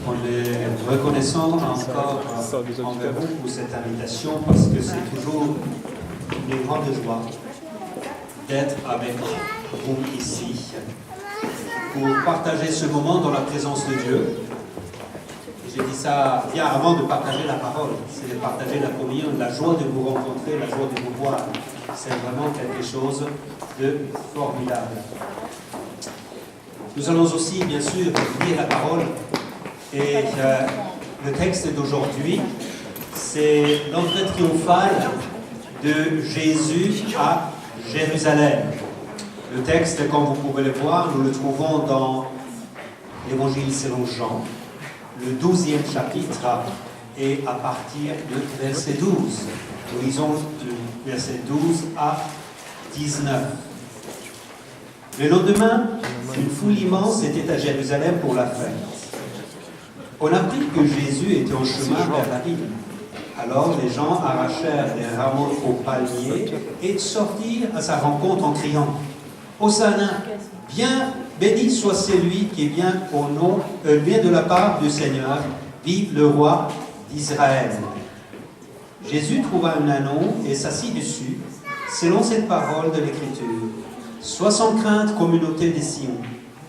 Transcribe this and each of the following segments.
On est reconnaissant encore envers vous pour cette invitation parce que c'est toujours une grande joie d'être avec vous ici pour partager ce moment dans la présence de Dieu. J'ai dit ça bien avant de partager la parole, c'est de partager la communion, la joie de vous rencontrer, la joie de vous voir. C'est vraiment quelque chose de formidable. Nous allons aussi, bien sûr, lire la parole. Et le texte d'aujourd'hui, c'est l'entrée triomphale de Jésus à Jérusalem. Le texte, comme vous pouvez le voir, nous le trouvons dans l'Évangile selon Jean, le 12e chapitre, et à partir du verset 12. Nous lisons du verset 12 à 19. Le lendemain, une foule immense était à Jérusalem pour la fête. On apprit que Jésus était en chemin vers la ville. Alors les gens arrachèrent les rameaux aux palmiers et sortirent à sa rencontre en criant « Hosanna, bien béni soit celui qui vient vient de la part du Seigneur, vive le roi d'Israël. » Jésus trouva un ânon et s'assit dessus, selon cette parole de l'Écriture. « Sois sans crainte, communauté des Sion,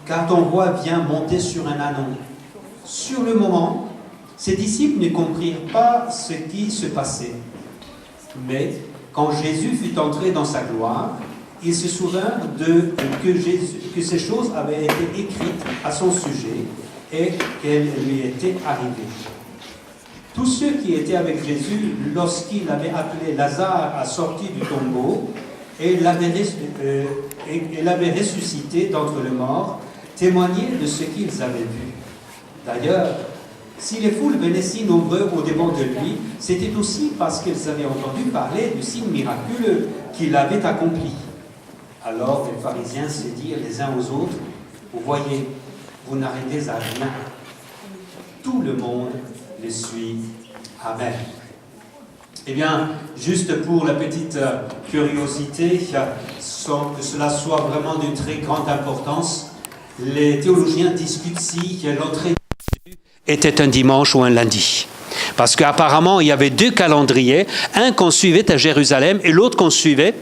car ton roi vient monter sur un ânon. » Sur le moment, ses disciples ne comprirent pas ce qui se passait. Mais quand Jésus fut entré dans sa gloire, ils se souvinrent que ces choses avaient été écrites à son sujet et qu'elles lui étaient arrivées. Tous ceux qui étaient avec Jésus, lorsqu'il avait appelé Lazare à sortir du tombeau et l'avait ressuscité d'entre les morts, témoignaient de ce qu'ils avaient vu. D'ailleurs, si les foules venaient si nombreux au-devant de lui, c'était aussi parce qu'ils avaient entendu parler du signe miraculeux qu'il avait accompli. Alors les pharisiens se dirent les uns aux autres, « Vous voyez, vous n'arrêtez à rien. Tout le monde le suit. Amen. » Eh bien, juste pour la petite curiosité, sans que cela soit vraiment d'une très grande importance, les théologiens discutent si l'entrée était un dimanche ou un lundi. Parce qu'apparemment, il y avait deux calendriers, un qu'on suivait à Jérusalem et l'autre qu'on suivait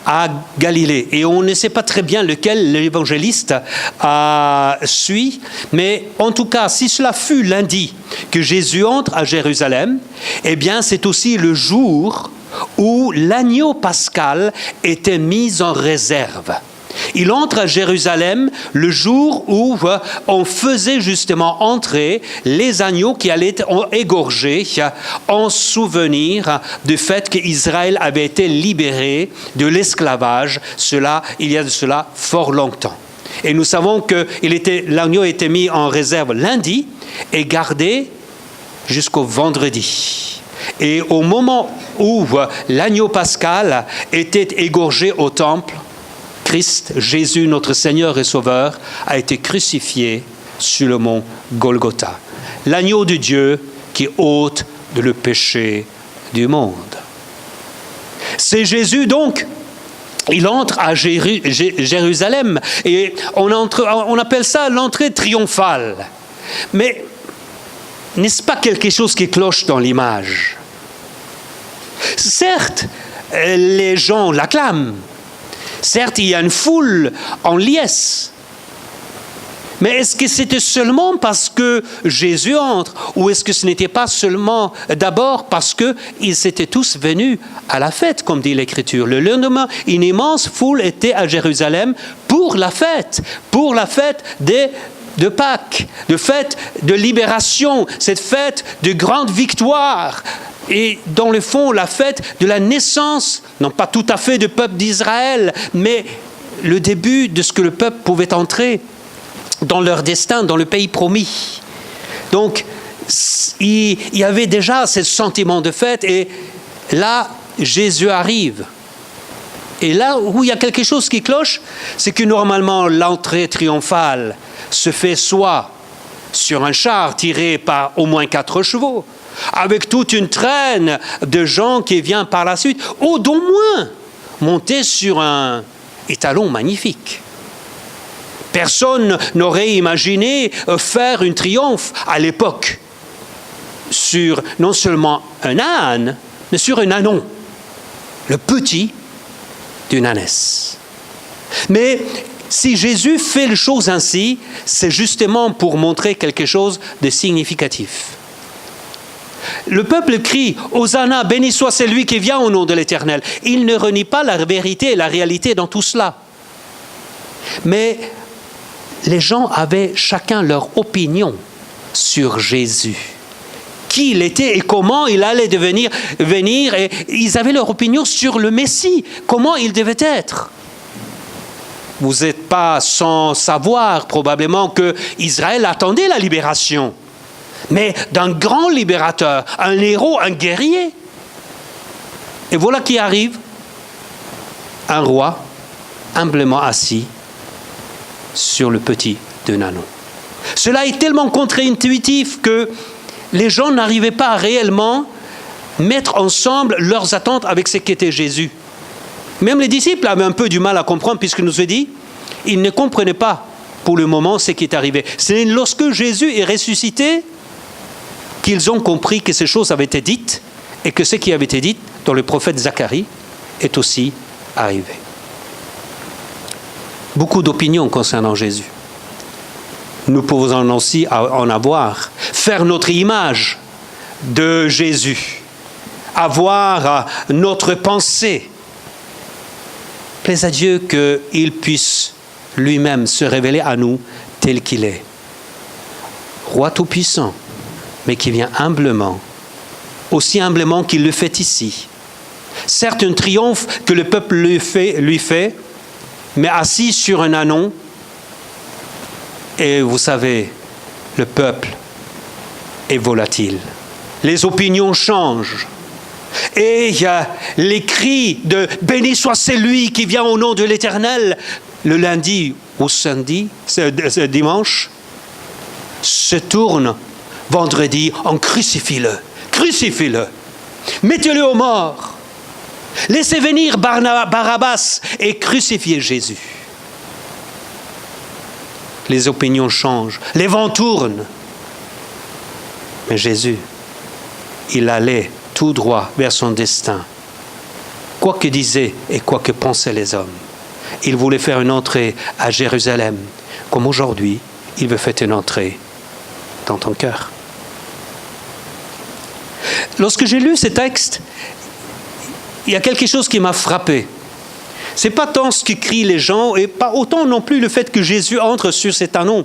à Galilée. Et on ne sait pas très bien lequel l'évangéliste suit, mais en tout cas, si cela fut lundi que Jésus entre à Jérusalem, eh bien, c'est aussi le jour où l'agneau pascal était mis en réserve. Il entre à Jérusalem le jour où on faisait justement entrer les agneaux qui allaient être égorgés en souvenir du fait qu'Israël avait été libéré de l'esclavage, il y a de cela fort longtemps. Et nous savons que l'agneau était mis en réserve lundi et gardé jusqu'au vendredi. Et au moment où l'agneau pascal était égorgé au temple, Christ, Jésus, notre Seigneur et Sauveur, a été crucifié sur le mont Golgotha. L'agneau de Dieu qui ôte le péché du monde. C'est Jésus donc, il entre à Jérusalem et on appelle ça l'entrée triomphale. Mais n'est-ce pas quelque chose qui cloche dans l'image? Certes, les gens l'acclament. Certes, il y a une foule en liesse. Mais est-ce que c'était seulement parce que Jésus entre? Ou est-ce que ce n'était pas seulement d'abord parce qu'ils étaient tous venus à la fête, comme dit l'Écriture? Le lendemain, une immense foule était à Jérusalem pour la fête de Pâques, de fête de libération, cette fête de grande victoire. Et dans le fond, la fête de la naissance, non pas tout à fait du peuple d'Israël, mais le début de ce que le peuple pouvait entrer dans leur destin, dans le pays promis. Donc, il y avait déjà ce sentiment de fête, et là, Jésus arrive. Et là où il y a quelque chose qui cloche, c'est que normalement, l'entrée triomphale se fait soit sur un char tiré par au moins 4 chevaux, avec toute une traîne de gens qui viennent par la suite, ou d'au moins monter sur un étalon magnifique. Personne n'aurait imaginé faire un triomphe à l'époque sur non seulement un âne, mais sur un ânon, le petit d'une ânesse. Mais si Jésus fait les choses ainsi, c'est justement pour montrer quelque chose de significatif. Le peuple crie « Hosanna, béni soit celui qui vient au nom de l'Éternel ». Il ne renie pas la vérité et la réalité dans tout cela. Mais les gens avaient chacun leur opinion sur Jésus. Qui il était et comment il allait venir. Et ils avaient leur opinion sur le Messie, comment il devait être. Vous n'êtes pas sans savoir probablement que Israël attendait la libération, mais d'un grand libérateur, un héros, un guerrier. Et voilà qui arrive, un roi humblement assis sur le petit d'un ânon. Cela est tellement contre-intuitif que les gens n'arrivaient pas à réellement mettre ensemble leurs attentes avec ce qu'était Jésus. Même les disciples avaient un peu du mal à comprendre, puisque nous a dit, ils ne comprenaient pas pour le moment ce qui est arrivé. C'est lorsque Jésus est ressuscité qu'ils ont compris que ces choses avaient été dites et que ce qui avait été dit dans le prophète Zacharie est aussi arrivé. Beaucoup d'opinions concernant Jésus. Nous pouvons aussi en avoir. Faire notre image de Jésus. Avoir notre pensée. Plaise à Dieu qu'il puisse lui-même se révéler à nous tel qu'il est. Roi tout-puissant, mais qui vient humblement, aussi humblement qu'il le fait ici. Certes, un triomphe que le peuple lui fait, mais assis sur un ânon. Et vous savez, le peuple est volatile. Les opinions changent. Et il y a les cris de « Béni soit celui qui vient au nom de l'Éternel » le lundi ou samedi, dimanche, se tournent vendredi en « Crucifie-le, crucifie-le, mettez-le aux morts, laissez venir Barabbas et crucifiez Jésus ». Les opinions changent, les vents tournent. Mais Jésus, il allait tout droit vers son destin. Quoi que disaient et quoi que pensaient les hommes. Il voulait faire une entrée à Jérusalem, comme aujourd'hui, il veut faire une entrée dans ton cœur. Lorsque j'ai lu ce texte, il y a quelque chose qui m'a frappé. Ce n'est pas tant ce que crient les gens, et pas autant non plus le fait que Jésus entre sur cet ânon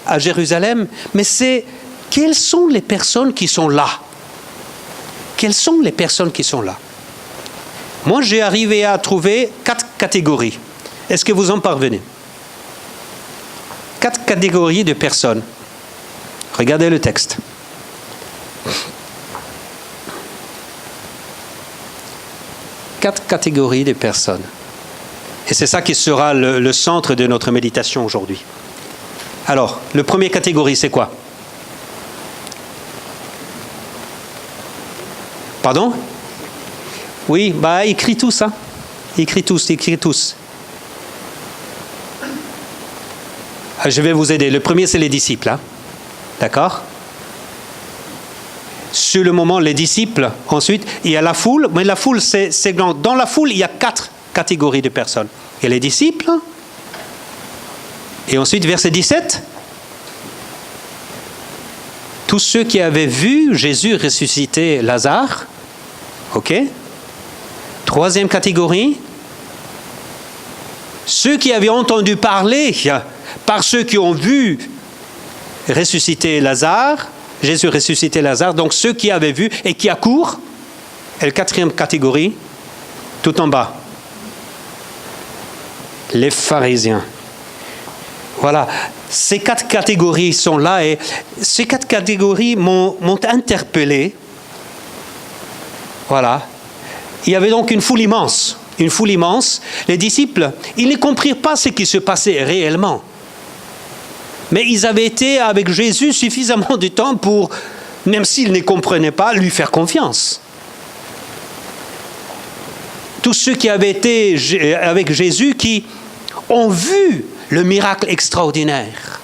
à Jérusalem, mais c'est quelles sont les personnes qui sont là. Quelles sont les personnes qui sont là? Moi, j'ai arrivé à trouver 4 catégories. Est-ce que vous en parvenez? 4 catégories de personnes. Regardez le texte. Quatre catégories de personnes. Et c'est ça qui sera le centre de notre méditation aujourd'hui. Alors, la première catégorie, c'est quoi? Pardon? Oui, écris tous, hein. Écris tous. Je vais vous aider. Le premier, c'est les disciples, hein. D'accord? Sur le moment, les disciples. Ensuite, il y a la foule. Mais la foule, c'est grand. Dans la foule, il y a 4 catégories de personnes. Il y a les disciples. Et ensuite, verset 17. Tous ceux qui avaient vu Jésus ressusciter Lazare. OK? Troisième catégorie. Ceux qui avaient entendu parler par ceux qui ont vu ressusciter Lazare. Jésus ressusciter Lazare. Donc ceux qui avaient vu et qui accourent. Et la 4e catégorie, tout en bas. Les pharisiens. Voilà, ces 4 catégories sont là et ces 4 catégories m'ont interpellé. Voilà. Il y avait donc une foule immense. Les disciples, ils ne comprirent pas ce qui se passait réellement. Mais ils avaient été avec Jésus suffisamment de temps pour, même s'ils ne comprenaient pas, lui faire confiance. Tous ceux qui avaient été avec Jésus, qui ont vu le miracle extraordinaire.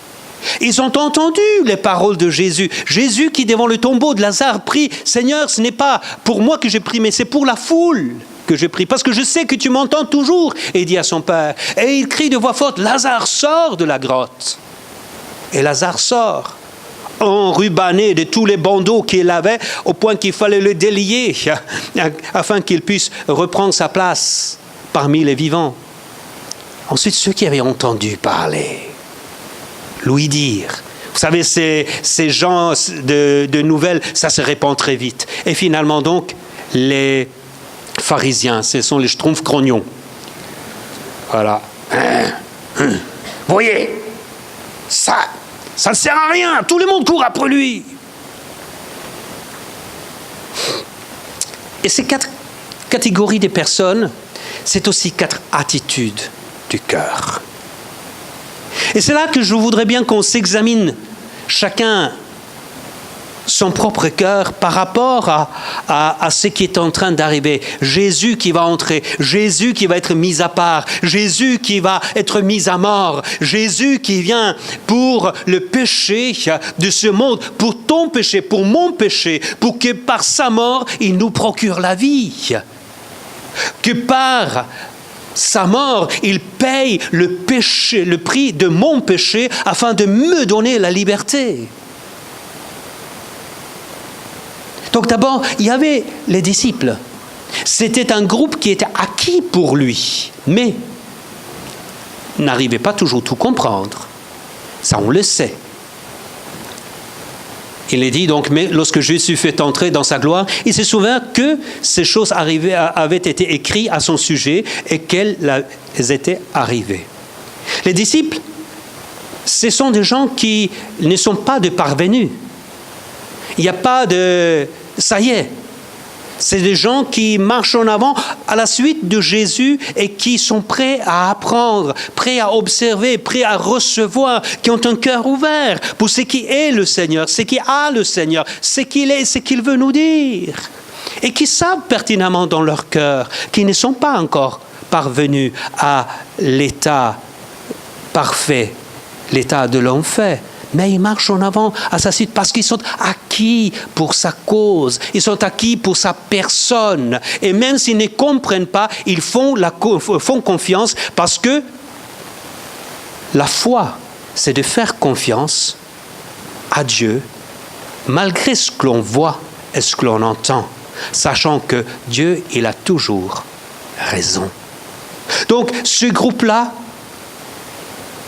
Ils ont entendu les paroles de Jésus. Jésus qui, devant le tombeau de Lazare, prie, « Seigneur, ce n'est pas pour moi que j'ai prié, mais c'est pour la foule que j'ai prié, parce que je sais que tu m'entends toujours. » Et il dit à son père, et il crie de voix forte, « Lazare, sort de la grotte !» Et Lazare sort, enrubanné de tous les bandeaux qu'il avait, au point qu'il fallait le délier, afin qu'il puisse reprendre sa place parmi les vivants. Ensuite, ceux qui avaient entendu parler, l'ouïe dire. Vous savez, ces gens de nouvelles, ça se répand très vite. Et finalement, donc, les pharisiens, ce sont les schtroumpfs grognons. Voilà. Voyez, ça ne sert à rien. Tout le monde court après lui. Et ces 4 catégories de personnes, c'est aussi 4 attitudes du cœur. Et c'est là que je voudrais bien qu'on s'examine chacun son propre cœur par rapport à ce qui est en train d'arriver. Jésus qui va entrer, Jésus qui va être mis à part, Jésus qui va être mis à mort, Jésus qui vient pour le péché de ce monde, pour ton péché, pour mon péché, pour que par sa mort, il nous procure la vie. Que par sa mort, il paye le péché, le prix de mon péché afin de me donner la liberté. Donc d'abord, il y avait les disciples. C'était un groupe qui était acquis pour lui, mais n'arrivait pas toujours à tout comprendre. Ça, on le sait. Il est dit donc, mais lorsque Jésus fait entrer dans sa gloire, il se souvient que ces choses avaient été écrites à son sujet et qu'elles étaient arrivées. Les disciples, ce sont des gens qui ne sont pas des parvenus. Il n'y a pas de « ça y est ». C'est des gens qui marchent en avant à la suite de Jésus et qui sont prêts à apprendre, prêts à observer, prêts à recevoir, qui ont un cœur ouvert pour ce qui est le Seigneur, ce qui a le Seigneur, ce qu'il est, ce qu'il veut nous dire. Et qui savent pertinemment dans leur cœur qu'ils ne sont pas encore parvenus à l'état parfait, l'état de l'homme fait. Mais ils marchent en avant à sa suite parce qu'ils sont acquis pour sa cause, ils sont acquis pour sa personne. Et même s'ils ne comprennent pas, ils font confiance parce que la foi, c'est de faire confiance à Dieu malgré ce que l'on voit et ce que l'on entend, sachant que Dieu, il a toujours raison. Donc, ce groupe-là,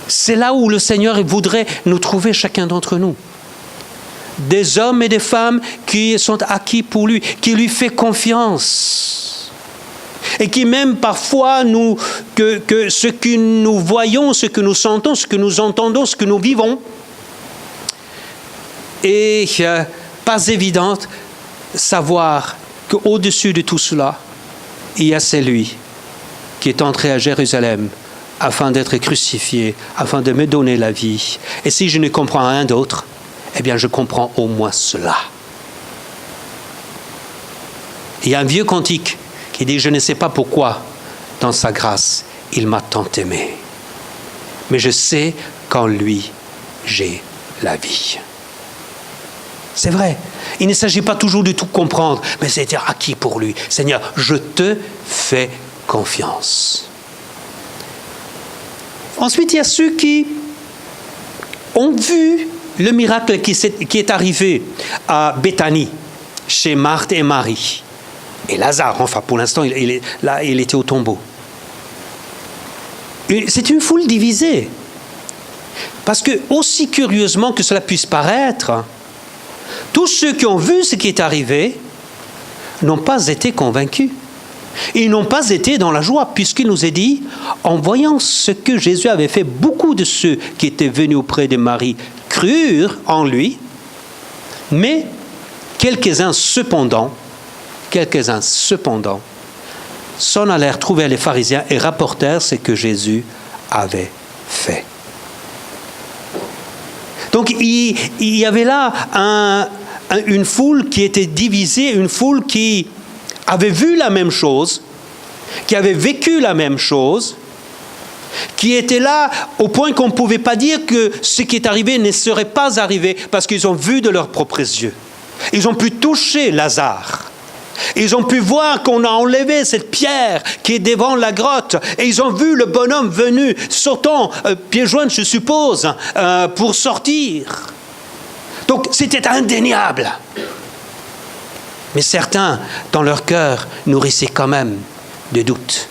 c'est là où le Seigneur voudrait nous trouver chacun d'entre nous. Des hommes et des femmes qui sont acquis pour lui, qui lui fait confiance. Et qui même parfois, que ce que nous voyons, ce que nous sentons, ce que nous entendons, ce que nous vivons, est pas évident savoir qu'au-dessus de tout cela, il y a celui qui est entré à Jérusalem afin d'être crucifié, afin de me donner la vie. Et si je ne comprends rien d'autre, eh bien je comprends au moins cela. Il y a un vieux cantique qui dit « Je ne sais pas pourquoi, dans sa grâce, il m'a tant aimé. Mais je sais qu'en lui, j'ai la vie. » C'est vrai, il ne s'agit pas toujours de tout comprendre, mais c'est acquis pour lui. Seigneur, je te fais confiance. Ensuite, il y a ceux qui ont vu le miracle qui est arrivé à Béthanie, chez Marthe et Marie. Et Lazare, enfin pour l'instant, il était au tombeau. C'est une foule divisée. Parce que, aussi curieusement que cela puisse paraître, tous ceux qui ont vu ce qui est arrivé n'ont pas été convaincus. Ils n'ont pas été dans la joie, puisqu'il nous est dit, en voyant ce que Jésus avait fait, beaucoup de ceux qui étaient venus auprès de Marie crurent en lui, mais quelques-uns cependant, s'en allèrent trouver les pharisiens et rapportèrent ce que Jésus avait fait. Donc il y avait là une foule qui était divisée, une foule qui avait vu la même chose, qui avait vécu la même chose, qui étaient là au point qu'on ne pouvait pas dire que ce qui est arrivé ne serait pas arrivé parce qu'ils ont vu de leurs propres yeux. Ils ont pu toucher Lazare. Ils ont pu voir qu'on a enlevé cette pierre qui est devant la grotte et ils ont vu le bonhomme venu, sautant, pieds joints, je suppose, pour sortir. Donc c'était indéniable. Mais certains, dans leur cœur, nourrissaient quand même des doutes.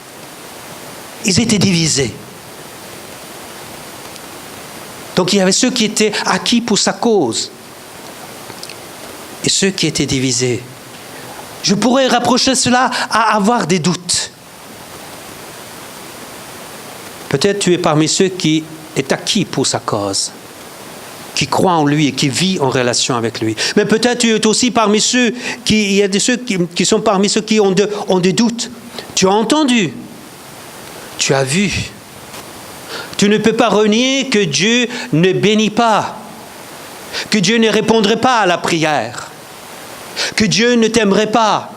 Ils étaient divisés. Donc il y avait ceux qui étaient acquis pour sa cause et ceux qui étaient divisés. Je pourrais rapprocher cela à avoir des doutes. Peut-être tu es parmi ceux qui est acquis pour sa cause, qui croient en lui et qui vit en relation avec lui. Mais peut-être tu es aussi parmi ceux il y a ceux qui sont parmi ceux qui ont des doutes. Tu as entendu, tu as vu. Tu ne peux pas renier que Dieu ne bénit pas, que Dieu ne répondrait pas à la prière, que Dieu ne t'aimerait pas.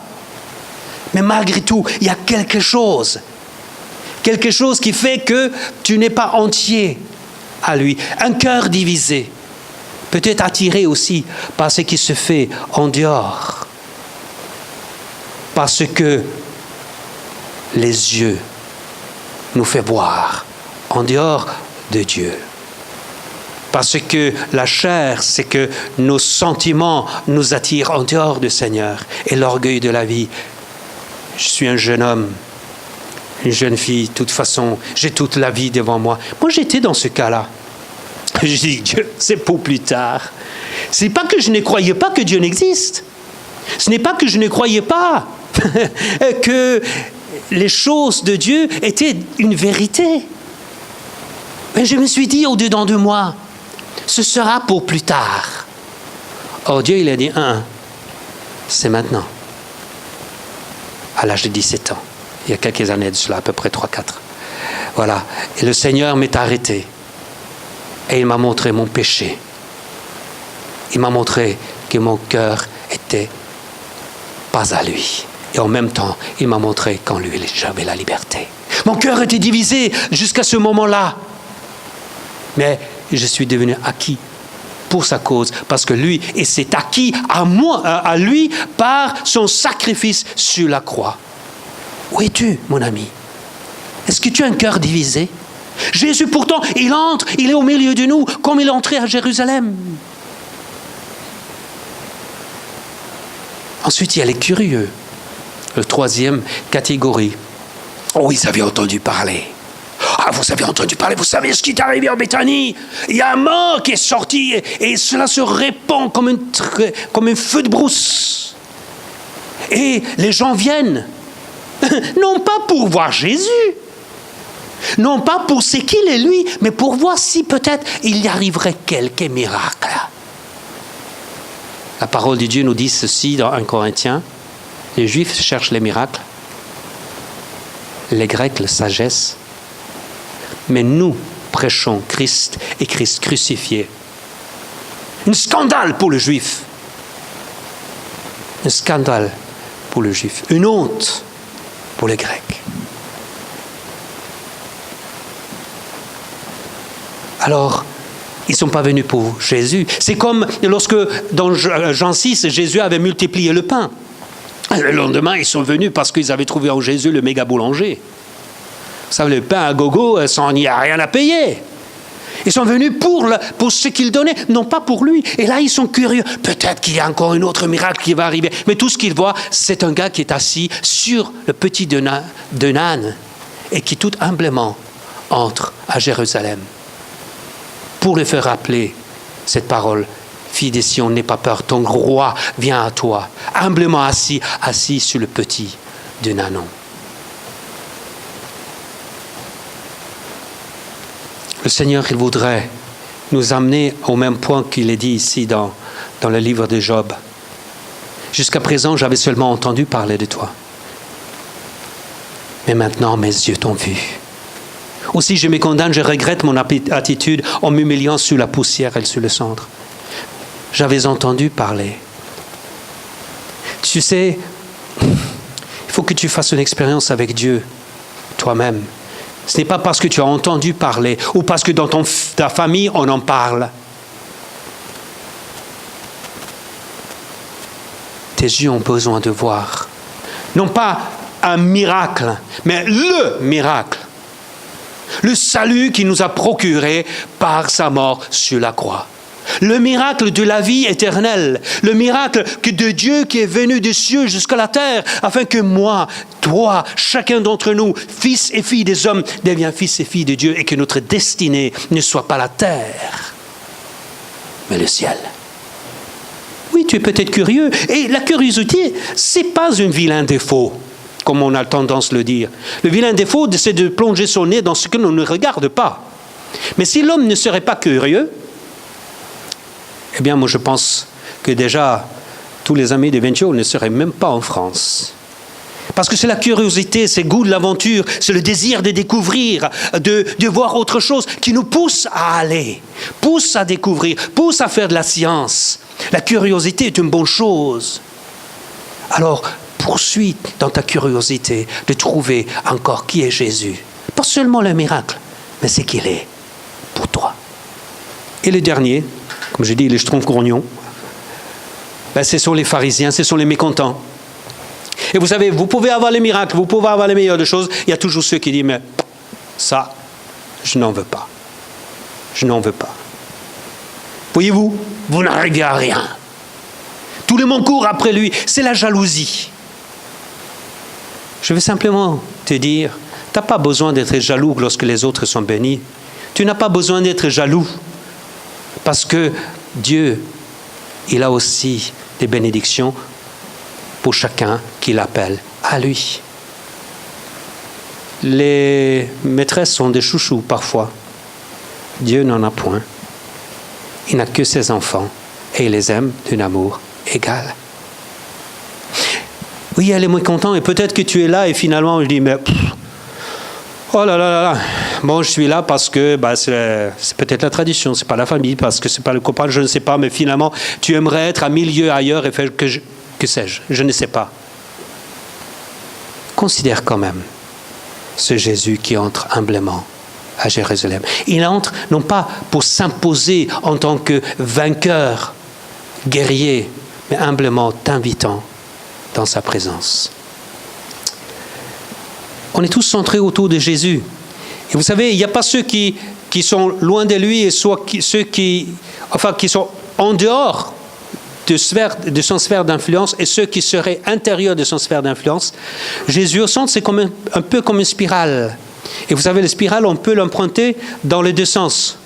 Mais malgré tout, il y a quelque chose qui fait que tu n'es pas entier à lui. Un cœur divisé, peut-être attiré aussi par ce qui se fait en dehors, parce que les yeux nous font voir en dehors de Dieu. Parce que la chair, c'est que nos sentiments nous attirent en dehors du Seigneur. Et l'orgueil de la vie. Je suis un jeune homme, une jeune fille, de toute façon, j'ai toute la vie devant moi. Moi, j'étais dans ce cas-là. Je dis, Dieu, c'est pour plus tard. Ce n'est pas que je ne croyais pas que Dieu n'existe. Ce n'est pas que je ne croyais pas que les choses de Dieu étaient une vérité. Mais je me suis dit au-dedans de moi, ce sera pour plus tard. Or Dieu, il a dit, c'est maintenant. À l'âge de 17 ans. Il y a quelques années de cela, à peu près 3-4. Voilà. Et le Seigneur m'est arrêté. Et il m'a montré mon péché. Il m'a montré que mon cœur était pas à lui. Et en même temps, il m'a montré qu'en lui, j'avais la liberté. Mon cœur était divisé jusqu'à ce moment-là. Mais je suis devenu acquis pour sa cause, parce que lui, et c'est acquis à moi, à lui, par son sacrifice sur la croix. Où es-tu, mon ami? Est-ce que tu as un cœur divisé? Jésus, pourtant, il entre, il est au milieu de nous, comme il est entré à Jérusalem. Ensuite, il y a les curieux. La troisième catégorie. Oh, ils avaient entendu parler. Ah, vous avez entendu parler, vous savez ce qui est arrivé en Béthanie? Il y a un mort qui est sorti et cela se répand comme un feu de brousse. Et les gens viennent, non pas pour voir Jésus, non pas pour ce qu'il est lui, mais pour voir si peut-être il y arriverait quelques miracles. La parole de Dieu nous dit ceci dans 1 Corinthiens. Les Juifs cherchent les miracles, les Grecs la sagesse, mais nous prêchons Christ et Christ crucifié. Un scandale pour le Juif. Un scandale pour le Juif. Une honte pour les Grecs. Alors, ils ne sont pas venus pour Jésus. C'est comme lorsque, dans Jean 6, Jésus avait multiplié le pain. Le lendemain, ils sont venus parce qu'ils avaient trouvé en Jésus le méga boulanger. Vous savez, le pain à gogo, il n'y a rien à payer. Ils sont venus pour ce qu'il donnait, non pas pour lui. Et là, ils sont curieux. Peut-être qu'il y a encore un autre miracle qui va arriver. Mais tout ce qu'ils voient, c'est un gars qui est assis sur le petit de l'âne et qui tout humblement entre à Jérusalem pour le faire rappeler cette parole. Fille de Sion, n'aie pas peur, ton roi vient à toi, humblement assis sur le petit d'un ânon. Le Seigneur, il voudrait nous amener au même point qu'il est dit ici dans le livre de Job. Jusqu'à présent, j'avais seulement entendu parler de toi. Mais maintenant, mes yeux t'ont vu. Aussi, je me condamne, je regrette mon attitude en m'humiliant sur la poussière et sur le cendre. J'avais entendu parler. Tu sais, il faut que tu fasses une expérience avec Dieu, toi-même. Ce n'est pas parce que tu as entendu parler ou parce que dans ta famille on en parle. Tes yeux ont besoin de voir. Non pas un miracle, mais le miracle. Le salut qu'il nous a procuré par sa mort sur la croix. Le miracle de la vie éternelle. Le miracle de Dieu qui est venu des cieux jusqu'à la terre, afin que moi, toi, chacun d'entre nous, fils et filles des hommes, deviennent fils et filles de Dieu, et que notre destinée ne soit pas la terre, mais le ciel. Oui, tu es peut-être curieux. Et la curiosité, ce n'est pas un vilain défaut, comme on a tendance à le dire. Le vilain défaut, c'est de plonger son nez dans ce que l'on ne regarde pas. Mais si l'homme ne serait pas curieux, eh bien, moi, je pense que déjà, tous les amis de Venture ne seraient même pas en France. Parce que c'est la curiosité, c'est le goût de l'aventure, c'est le désir de découvrir, de voir autre chose qui nous pousse à aller, pousse à découvrir, pousse à faire de la science. La curiosité est une bonne chose. Alors, poursuis dans ta curiosité de trouver encore qui est Jésus. Pas seulement le miracle, mais c'est qu'il est pour toi. Et le dernier, comme je dis, les schtroumpfs-grognons, ce sont les pharisiens, ce sont les mécontents. Et vous savez, vous pouvez avoir les miracles, vous pouvez avoir les meilleures des choses, il y a toujours ceux qui disent, mais ça, je n'en veux pas. Je n'en veux pas. Voyez-vous, vous n'arrivez à rien. Tout le monde court après lui, c'est la jalousie. Je veux simplement te dire, tu n'as pas besoin d'être jaloux lorsque les autres sont bénis. Tu n'as pas besoin d'être jaloux. Parce que Dieu, il a aussi des bénédictions pour chacun qui l'appelle à lui. Les maîtresses sont des chouchous parfois. Dieu n'en a point. Il n'a que ses enfants et il les aime d'un amour égal. Oui, elle est moins contente et peut-être que tu es là et finalement je dis, mais oh là là là là, bon, je suis là parce que c'est peut-être la tradition, c'est pas la famille, parce que c'est pas le copain, je ne sais pas, mais finalement, tu aimerais être à 1000 lieues ailleurs et faire que sais-je, je ne sais pas. Considère quand même ce Jésus qui entre humblement à Jérusalem. Il entre non pas pour s'imposer en tant que vainqueur, guerrier, mais humblement t'invitant dans sa présence. On est tous centrés autour de Jésus. Et vous savez, il n'y a pas ceux qui sont loin de lui et ceux qui sont en dehors de son sphère d'influence et ceux qui seraient intérieurs de son sphère d'influence. Jésus au centre, c'est comme un peu comme une spirale. Et vous savez, la spirale, on peut l'emprunter dans les deux sens.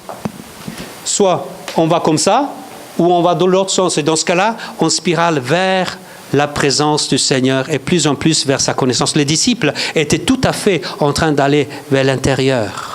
Soit on va comme ça, ou on va dans l'autre sens. Et dans ce cas-là, on spirale vers la présence du Seigneur et plus en plus vers sa connaissance. Les disciples étaient tout à fait en train d'aller vers l'intérieur.